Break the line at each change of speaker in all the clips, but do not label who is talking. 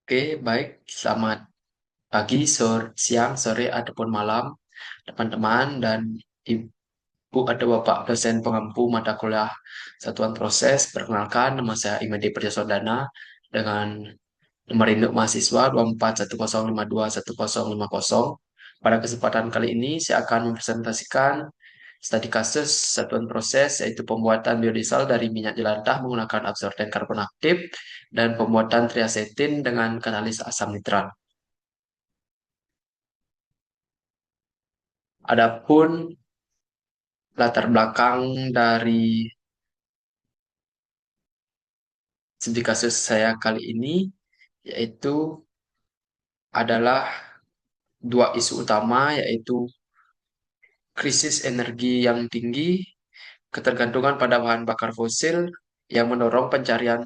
Oke, baik. Selamat pagi, siang, sore, ataupun malam, teman-teman dan ibu atau bapak dosen pengampu mata kuliah Satuan Proses. Perkenalkan, nama saya Imade Priasodana dengan nomor induk mahasiswa 2410521050. Pada kesempatan kali ini, saya akan mempresentasikan studi kasus Satuan Proses, yaitu pembuatan biodiesel dari minyak jelantah menggunakan absorben karbon aktif dan pembuatan triasetin dengan katalis asam nitrat. Adapun latar belakang dari studi kasus saya kali ini yaitu adalah dua isu utama, yaitu krisis energi yang tinggi, ketergantungan pada bahan bakar fosil yang mendorong pencarian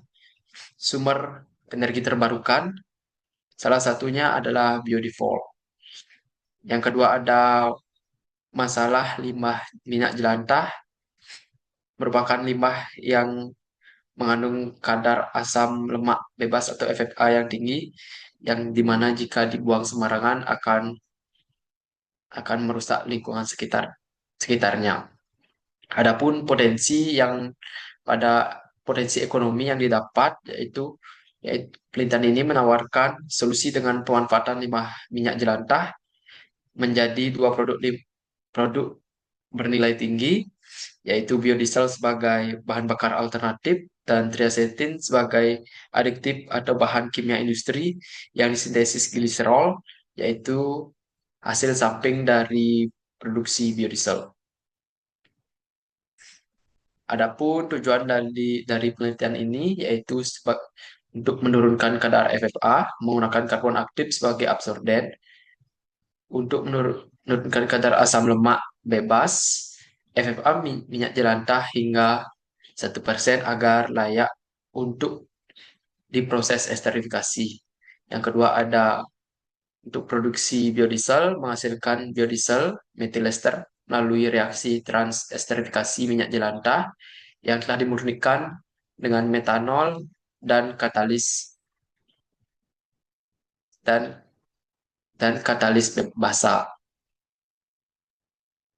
sumber energi terbarukan. Salah satunya adalah biodefault. Yang kedua ada masalah limbah minyak jelantah, merupakan limbah yang mengandung kadar asam lemak bebas atau FFA yang tinggi, yang dimana jika dibuang sembarangan akan merusak lingkungan sekitarnya. Adapun potensi ekonomi yang didapat, yaitu penelitian ini menawarkan solusi dengan pemanfaatan limbah minyak jelantah menjadi dua produk bernilai tinggi, yaitu biodiesel sebagai bahan bakar alternatif dan triacetin sebagai adiktif atau bahan kimia industri yang disintesis gliserol, yaitu hasil samping dari produksi biodiesel. Adapun tujuan dari penelitian ini yaitu untuk menurunkan kadar FFA menggunakan karbon aktif sebagai absorben, untuk menurunkan kadar asam lemak bebas FFA minyak jelantah hingga 1% agar layak untuk diproses esterifikasi. Yang kedua ada untuk produksi biodiesel, menghasilkan biodiesel metil ester melalui reaksi transesterifikasi minyak jelantah yang telah dimurnikan dengan metanol dan dan dan katalis basa.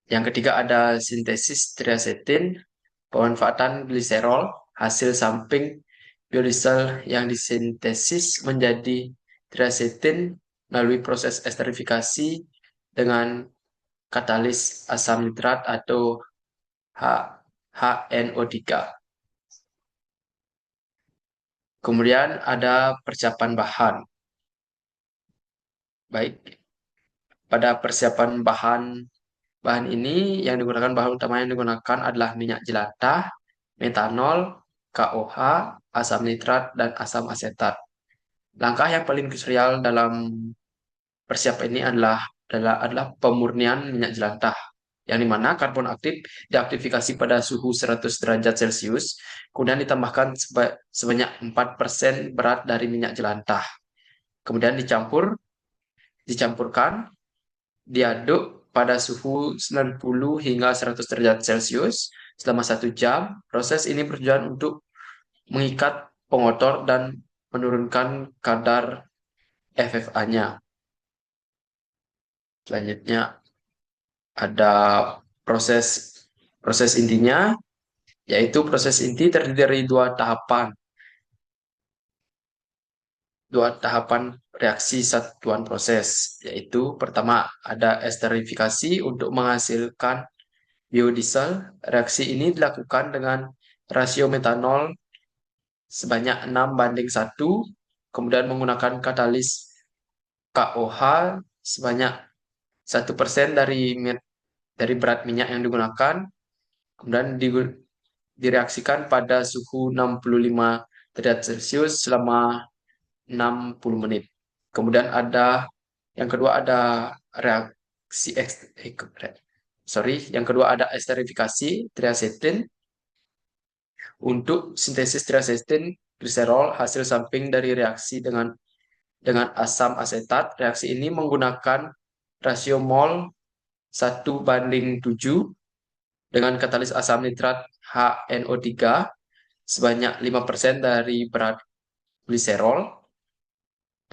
Yang ketiga ada sintesis triacetin, pemanfaatan gliserol, hasil samping biodiesel yang disintesis menjadi triacetin melalui proses esterifikasi dengan katalis asam nitrat atau H, HNO3. Kemudian ada persiapan bahan. Baik, pada persiapan bahan ini yang digunakan, bahan utama yang digunakan adalah minyak jelantah, metanol, KOH, asam nitrat, dan asam asetat. Langkah yang paling krusial dalam persiapan ini adalah pemurnian minyak jelantah, yang dimana karbon aktif diaktifikasi pada suhu 100 derajat Celcius, kemudian ditambahkan sebanyak 4% berat dari minyak jelantah. Kemudian dicampurkan, diaduk pada suhu 90 hingga 100 derajat Celcius selama 1 jam. Proses ini bertujuan untuk mengikat pengotor dan menurunkan kadar FFA-nya. Selanjutnya ada proses proses intinya, yaitu proses inti terdiri dari dua tahapan reaksi satuan proses, yaitu pertama ada esterifikasi untuk menghasilkan biodiesel. Reaksi ini dilakukan dengan rasio metanol sebanyak 6:1, kemudian menggunakan katalis KOH sebanyak 1% dari berat minyak yang digunakan, kemudian direaksikan pada suhu 65 derajat Celcius selama 60 menit. Kemudian yang kedua ada reaksi yang kedua ada esterifikasi triacetin. Untuk sintesis triacetin gliserol, hasil samping dari reaksi dengan asam asetat. Reaksi ini menggunakan rasio mol 1:7 dengan katalis asam nitrat HNO3 sebanyak 5% dari berat gliserol.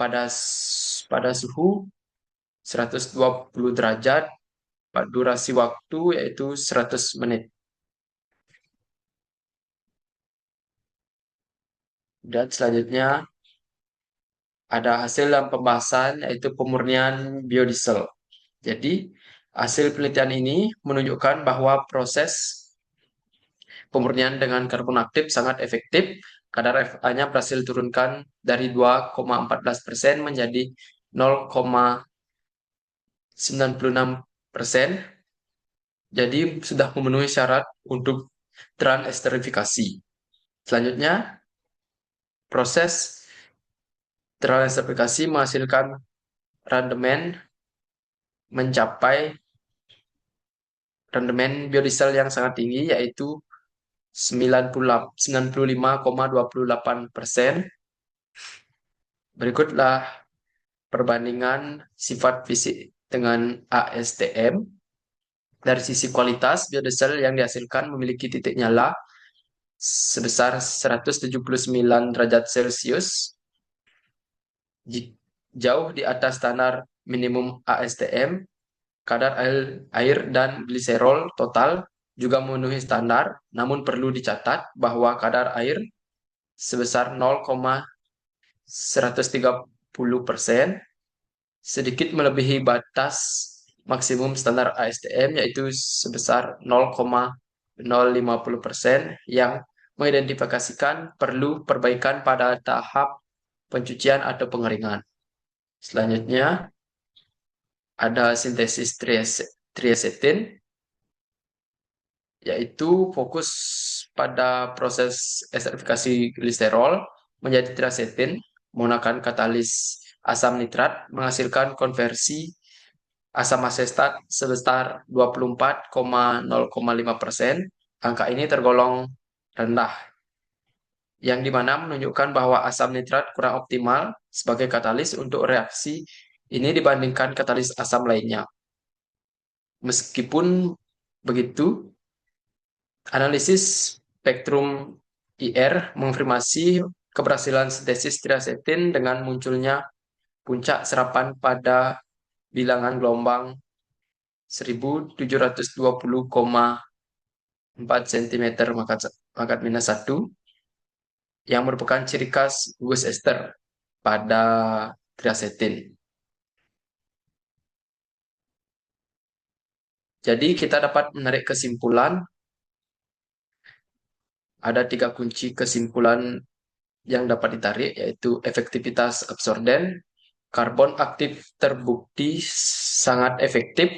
pada suhu 120 derajat, durasi waktu yaitu 100 menit. Dan selanjutnya ada hasil dalam pembahasan yaitu pemurnian biodiesel. Jadi, hasil penelitian ini menunjukkan bahwa proses pemurnian dengan karbon aktif sangat efektif. Kadar FA-nya berhasil turunkan dari 2,14% menjadi 0,96%. Jadi sudah memenuhi syarat untuk transesterifikasi. Selanjutnya, proses transesterifikasi menghasilkan rendemen mencapai rendemen biodiesel yang sangat tinggi, yaitu 95,28%. Berikutlah perbandingan sifat fisik dengan ASTM. Dari sisi kualitas, biodiesel yang dihasilkan memiliki titik nyala sebesar 179 derajat Celcius, jauh di atas standar minimum ASTM. Kadar air dan gliserol total juga memenuhi standar, namun perlu dicatat bahwa kadar air sebesar 0,130%, sedikit melebihi batas maksimum standar ASTM, yaitu sebesar 0,050%, yang mengidentifikasikan perlu perbaikan pada tahap pencucian atau pengeringan. Selanjutnya, ada sintesis triacetin, yaitu fokus pada proses esterifikasi gliserol menjadi triacetin menggunakan katalis asam nitrat menghasilkan konversi asam asetat sebesar 24,0,5%. Angka ini tergolong rendah, yang dimana menunjukkan bahwa asam nitrat kurang optimal sebagai katalis untuk reaksi ini dibandingkan katalis asam lainnya. Meskipun begitu, analisis spektrum IR mengonfirmasi keberhasilan sintesis triacetin dengan munculnya puncak serapan pada bilangan gelombang 1720,4 cm pangkat minus 1, yang merupakan ciri khas gugus ester pada triacetin. Jadi kita dapat menarik kesimpulan, ada 3 kunci kesimpulan yang dapat ditarik, yaitu efektivitas absorben. Karbon aktif terbukti sangat efektif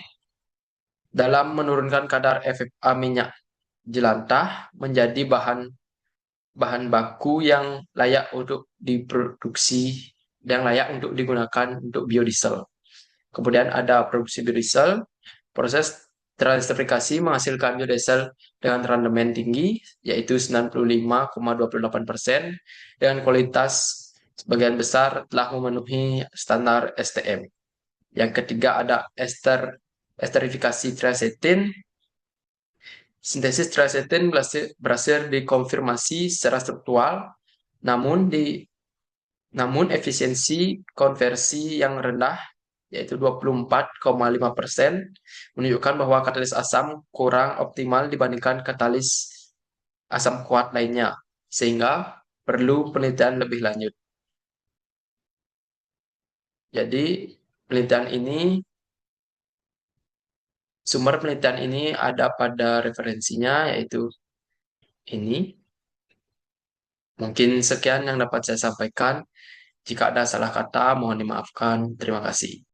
dalam menurunkan kadar FFA minyak jelantah menjadi bahan baku yang layak untuk diproduksi dan layak untuk digunakan untuk biodiesel. Kemudian ada produksi biodiesel. Proses transesterifikasi menghasilkan biodiesel dengan rendemen tinggi, yaitu 95,28%, dengan kualitas sebagian besar telah memenuhi standar STM. Yang ketiga ada esterifikasi triacetin. Sintesis triacetin berhasil dikonfirmasi secara struktural, namun efisiensi konversi yang rendah, yaitu 24,5%, menunjukkan bahwa katalis asam kurang optimal dibandingkan katalis asam kuat lainnya, sehingga perlu penelitian lebih lanjut. Jadi, sumber penelitian ini ada pada referensinya, yaitu ini. Mungkin sekian yang dapat saya sampaikan. Jika ada salah kata, mohon dimaafkan. Terima kasih.